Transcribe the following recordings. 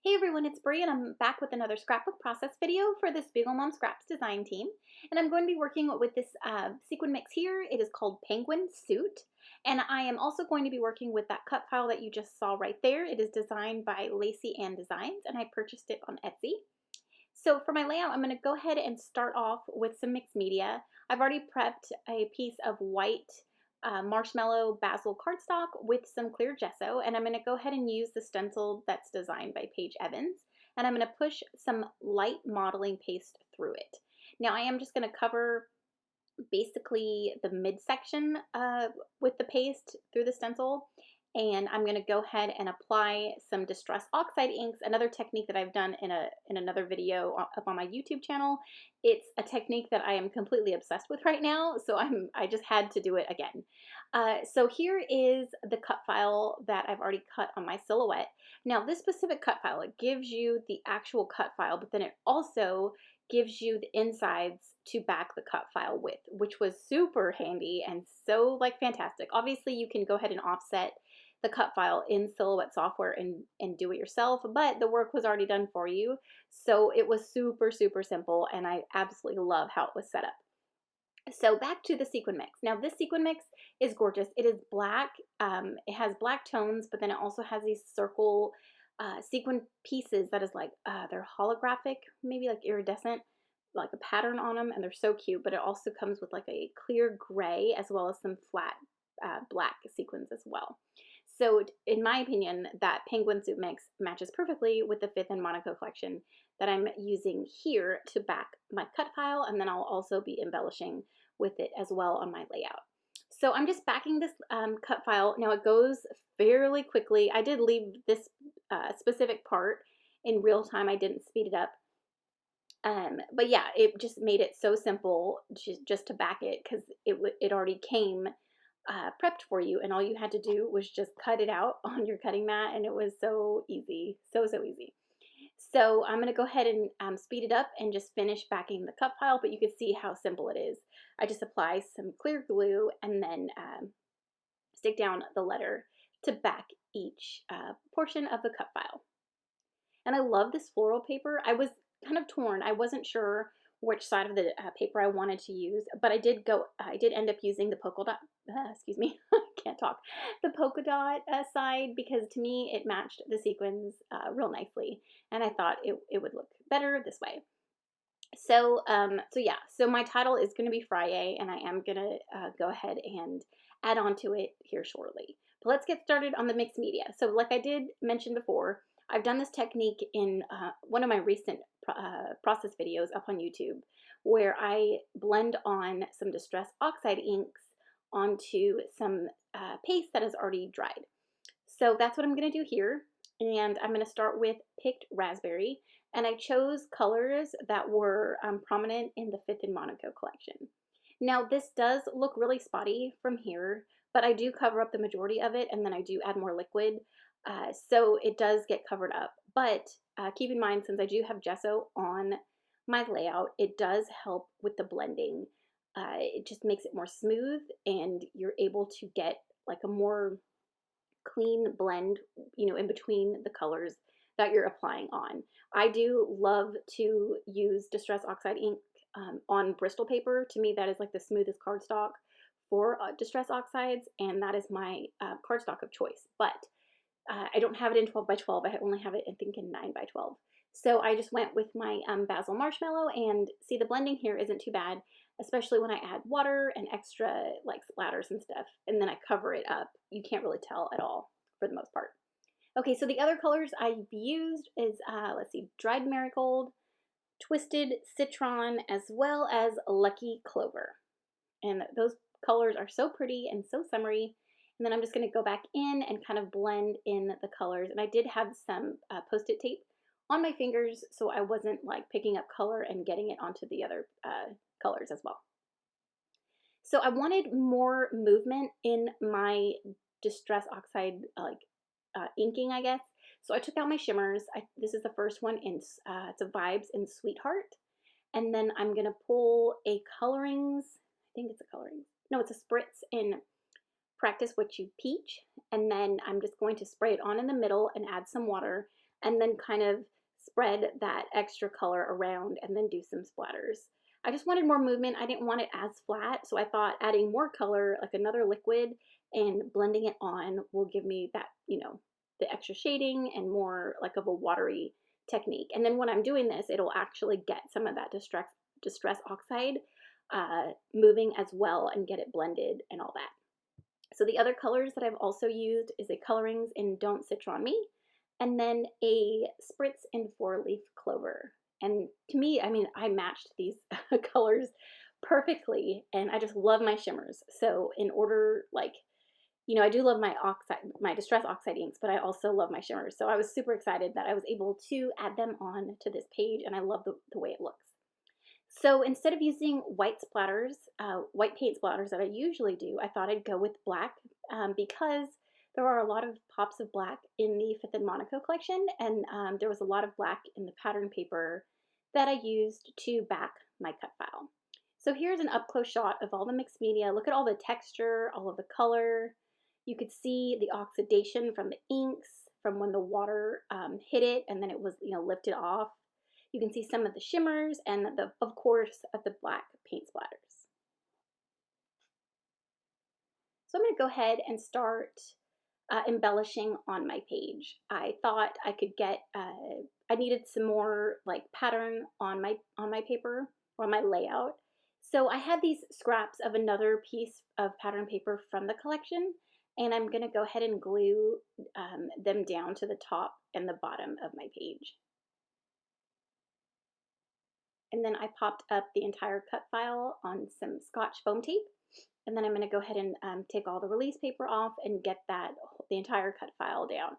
Hey everyone, it's Brie and I'm back with another scrapbook process video for the SpiegelMom Scraps design team. And I'm going to be working with this sequin mix here. It is called Penguin Suit. And I am also going to be working with that cut file that you just saw right there. It is designed by Lacey Ann Designs and I purchased it on Etsy. So for my layout, I'm going to go ahead and start off with some mixed media. I've already prepped a piece of white marshmallow basil cardstock with some clear gesso, and I'm going to go ahead and use the stencil that's designed by Paige Evans, and I'm going to push some light modeling paste through it. Now I am just going to cover basically the midsection with the paste through the stencil, and I'm going to go ahead and apply some Distress Oxide inks, another technique that I've done in another video up on my YouTube channel. It's a technique that I am completely obsessed with right now, so I just had to do it again. So here is the cut file that I've already cut on my silhouette. Now this specific cut file, it gives you the actual cut file, but then it also gives you the insides to back the cut file with, which was super handy and so fantastic. Obviously you can go ahead and offset the cut file in Silhouette software and do it yourself, but the work was already done for you. So it was super simple and I absolutely love how it was set up. So back to the sequin mix. Now this sequin mix is gorgeous. It is black. It has black tones, but then it also has these circle sequin pieces that is they're holographic, maybe like iridescent, like a pattern on them, and they're so cute. But it also comes with like a clear gray as well as some flat black sequins as well. So in my opinion, that penguin suit mix matches perfectly with the Fifth and Monaco collection that I'm using here to back my cut file, and then I'll also be embellishing with it as well on my layout. So I'm just backing this cut file. Now it goes fairly quickly. I did leave this specific part in real time. I didn't speed it up. But yeah, it just made it so simple just to back it because it already came prepped for you, and all you had to do was just cut it out on your cutting mat, and it was so easy, so easy. So I'm going to go ahead and speed it up and just finish backing the cut file, but you can see how simple it is. I just apply some clear glue and then stick down the letter to back each portion of the cut file. And I love this floral paper. I was kind of torn. I wasn't sure which side of the paper I wanted to use, but I did end up using the polka dot, excuse me, I can't talk, the polka dot side, because to me it matched the sequins real nicely, and I thought it would look better this way. So, so my title is going to be Friday, and I am going to go ahead and add on to it here shortly. But let's get started on the mixed media. So like I did mention before, I've done this technique in one of my recent process videos up on YouTube, where I blend on some Distress Oxide inks onto some paste that is already dried. So that's what I'm going to do here. And I'm going to start with Picked Raspberry. And I chose colors that were prominent in the Fifth and Monaco collection. Now this does look really spotty from here, but I do cover up the majority of it, and then I do add more liquid. So it does get covered up. But keep in mind, since I do have gesso on my layout, it does help with the blending. It just makes it more smooth, and you're able to get like a more clean blend, in between the colors that you're applying on. I do love to use Distress Oxide ink on Bristol paper. To me, that is like the smoothest cardstock for Distress Oxides, and that is my cardstock of choice. But I don't have it in 12 by 12. I only have it, I think, in 9 by 12. So I just went with my basil marshmallow, and see, the blending here isn't too bad, especially when I add water and extra like splatters and stuff, and then I cover it up. You can't really tell at all for the most part. Okay, so the other colors I've used is, let's see, Dried Marigold, Twisted Citron, as well as Lucky Clover. And those colors are so pretty and so summery. And then I'm just going to go back in and kind of blend in the colors. And I did have some Post-it tape on my fingers, so I wasn't like picking up color and getting it onto the other colors as well. So I wanted more movement in my Distress Oxide inking, I guess. So I took out my shimmers. This is the first one in it's a Vibes in Sweetheart. And then I'm going to pull a Colorings, I think it's a Colorings. No, it's a Spritz in Practice What You Peach. And then I'm just going to spray it on in the middle and add some water and then kind of spread that extra color around and then do some splatters. I just wanted more movement. I didn't want it as flat, so I thought adding more color, like another liquid, and blending it on will give me that, the extra shading and more like of a watery technique. And then when I'm doing this, it'll actually get some of that distress oxide moving as well and get it blended and all that. So the other colors that I've also used is a Colorings in Don't Citron Me, and then a Spritz in Four Leaf Clover. And to me, I mean, I matched these colors perfectly, and I just love my shimmers. So in order, like, I do love my Distress Oxide inks, but I also love my shimmers. So I was super excited that I was able to add them on to this page, and I love the way it looks. So instead of using white splatters, white paint splatters that I usually do, I thought I'd go with black because there are a lot of pops of black in the Fifth and Monaco collection, and there was a lot of black in the pattern paper that I used to back my cut file. So here's an up-close shot of all the mixed media. Look at all the texture, all of the color. You could see the oxidation from the inks from when the water hit it and then it was, lifted off. You can see some of the shimmers and of course, of the black paint splatters. So I'm going to go ahead and start embellishing on my page. I thought I could get, I needed some more like pattern on my paper or on my layout. So I had these scraps of another piece of pattern paper from the collection, and I'm going to go ahead and glue them down to the top and the bottom of my page. And then I popped up the entire cut file on some Scotch foam tape. And then I'm going to go ahead and take all the release paper off and get the entire cut file down.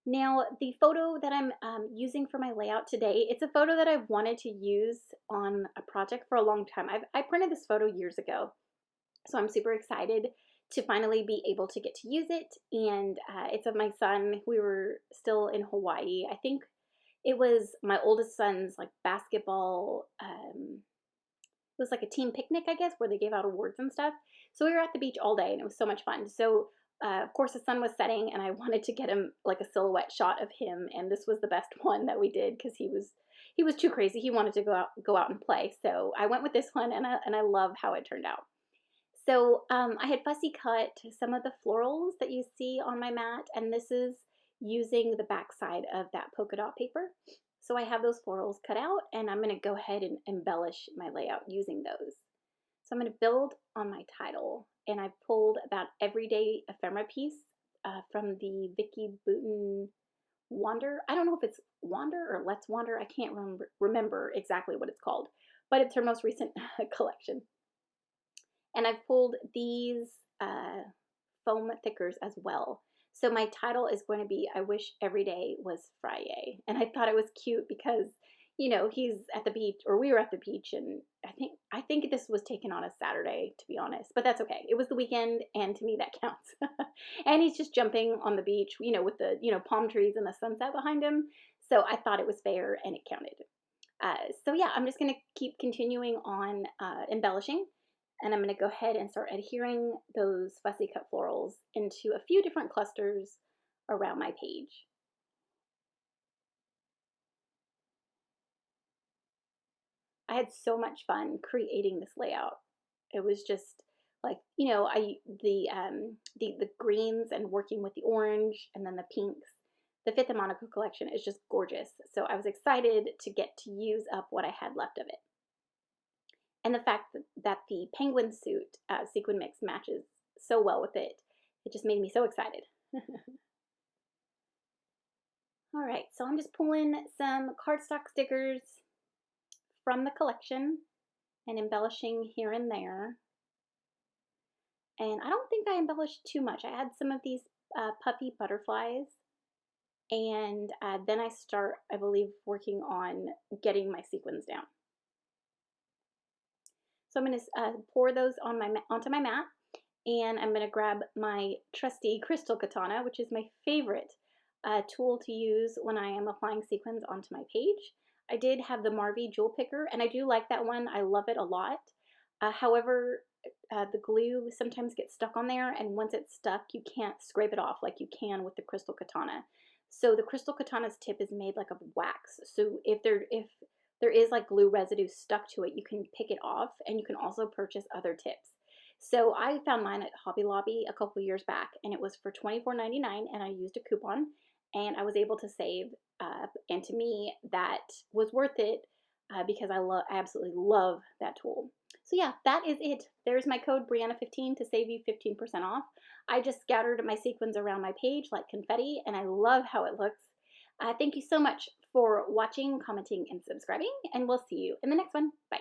Now, the photo that I'm using for my layout today, it's a photo that I've wanted to use on a project for a long time. I printed this photo years ago, so I'm super excited to finally be able to get to use it. And it's of my son. We were still in Hawaii. I think it was my oldest son's like basketball, it was like a team picnic, I guess, where they gave out awards and stuff. So we were at the beach all day and it was so much fun. So of course the sun was setting and I wanted to get him like a silhouette shot of him, and this was the best one that we did because he was too crazy. He wanted to go out and play. So I went with this one, and I love how it turned out. So I had fussy cut some of the florals that you see on my mat, and this is using the back side of that polka dot paper. So I have those florals cut out, and I'm going to go ahead and embellish my layout using those. So I'm going to build on my title, and I pulled that Everyday Ephemera piece from the Vicky Boutin Wander. I don't know if it's Wander or Let's Wander. I can't remember exactly what it's called, but it's her most recent collection. And I've pulled these foam thickers as well. So my title is going to be I Wish Every Day Was Friday. And I thought it was cute because, he's at the beach, or we were at the beach, and I think this was taken on a Saturday, to be honest. But that's okay. It was the weekend, and to me that counts. And he's just jumping on the beach, with the, palm trees and the sunset behind him. So I thought it was fair and it counted. So yeah, I'm just going to keep continuing on embellishing. And I'm going to go ahead and start adhering those fussy cut florals into a few different clusters around my page. I had so much fun creating this layout. It was just like, the greens and working with the orange and then the pinks. The Fifth and Monaco collection is just gorgeous. So I was excited to get to use up what I had left of it. And the fact that the penguin suit sequin mix matches so well with it, it just made me so excited. All right, so I'm just pulling some cardstock stickers from the collection and embellishing here and there. And I don't think I embellished too much. I had some of these puffy butterflies, and then I start, I believe, working on getting my sequins down. So I'm going to pour those onto my mat, and I'm going to grab my trusty crystal katana, which is my favorite tool to use when I am applying sequins onto my page. I did have the Marvy jewel picker, and I do like that one. I love it a lot. However, the glue sometimes gets stuck on there, and once it's stuck, you can't scrape it off like you can with the crystal katana. So the Crystal Katana's tip is made like of wax. So if there is like glue residue stuck to it, you can pick it off, and you can also purchase other tips. So I found mine at Hobby Lobby a couple years back, and it was for $24.99, and I used a coupon, and I was able to save. And to me, that was worth it because I absolutely love that tool. So yeah, that is it. There's my code Brianna15 to save you 15% off. I just scattered my sequins around my page like confetti, and I love how it looks. Thank you so much for watching, commenting, and subscribing, and we'll see you in the next one. Bye.